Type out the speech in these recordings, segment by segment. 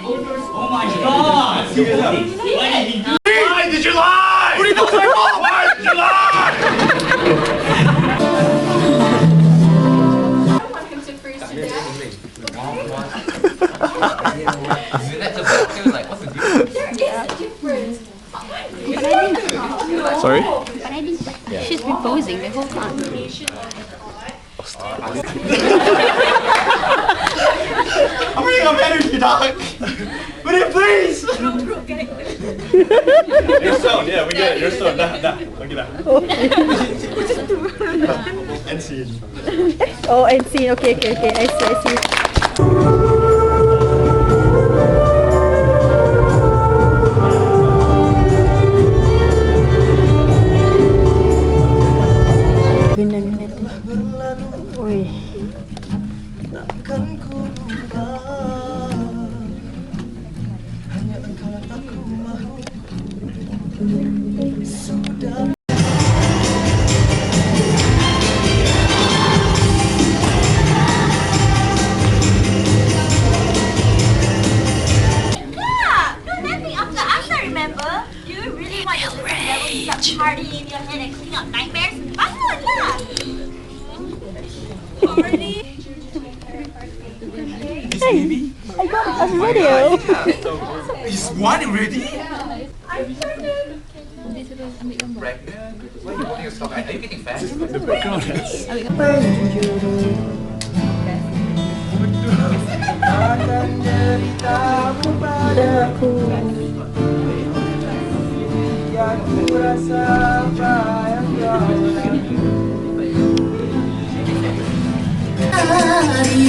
Oh my god! Why did you lie? What did you lie? Why did you lie? I want him to first do that. There is a difference. Sorry? But I didn't. She's proposing the whole time. I'm running out of energy, dog. But it, please. You're stoned, yeah, we get it. You're stoned. Dah. Look at that. End scene. Oh, end scene. Okay. I see. Oi. Party in your head and clean up nightmares. Hey, I got a video. Is one ready? I'm pregnant. Pregnant? Why are you holding yourself? Are you getting fat? The background is.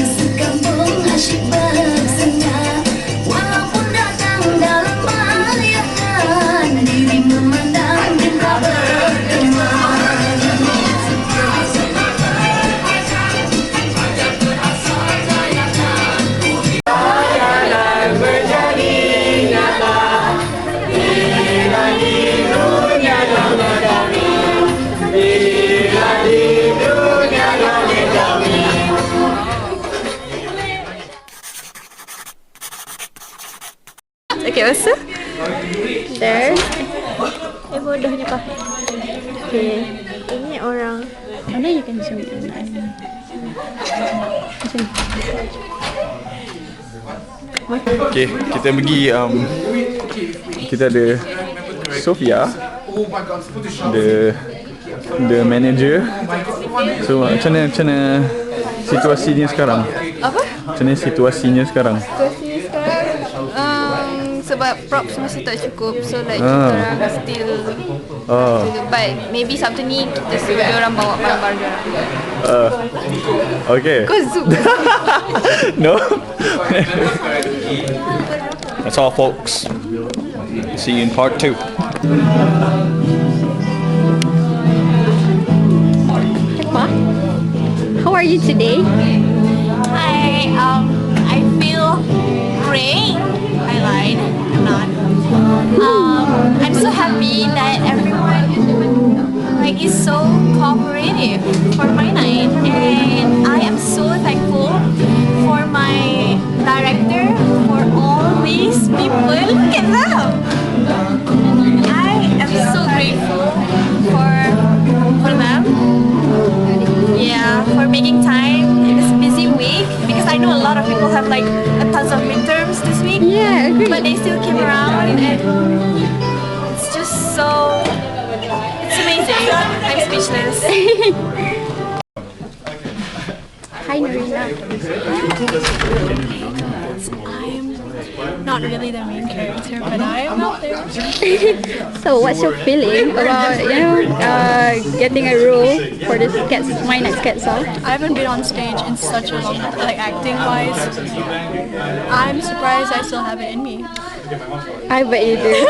Sekampung asyik bersenda, walaupun datang dalam bayangan, diri memandang indra bergema. Jangan menjadi nyata bila di dunia kami, bila di dunia kami. Okay, masa? There. Bodohnya kau. Okay. Ini orang. Mana you can zoom in? Okay, kita pergi kita ada Sofia, the manager. So macam mana situasinya sekarang? Apa? Macam mana situasinya sekarang? Situasi sekarang sebab props masih tak cukup, so like kita orang still but maybe Sabtu ni kita suruh dia orang bawa barang-barang dia orang. Okay. Kau zoom. No. That's all, folks. See you in part 2. How are you today? I feel great. I lied. I'm not. I'm so happy that everyone is so cooperative for my night, and I am so thankful for my director, for all these people. Look at them. I am so grateful for them. Yeah, for making time in this busy week, because I know a lot of people have like a tons of midterms this week. Yeah, I agree. But they still came around, and it's just so, it's amazing. I'm speechless. Hi, Narina. I'm not really the main character, but I am out there. So, what's your feeling about getting a role for this MyNight' sketch song? I haven't been on stage in such a long time, like acting wise. I'm surprised I still have it in me. I bet you do.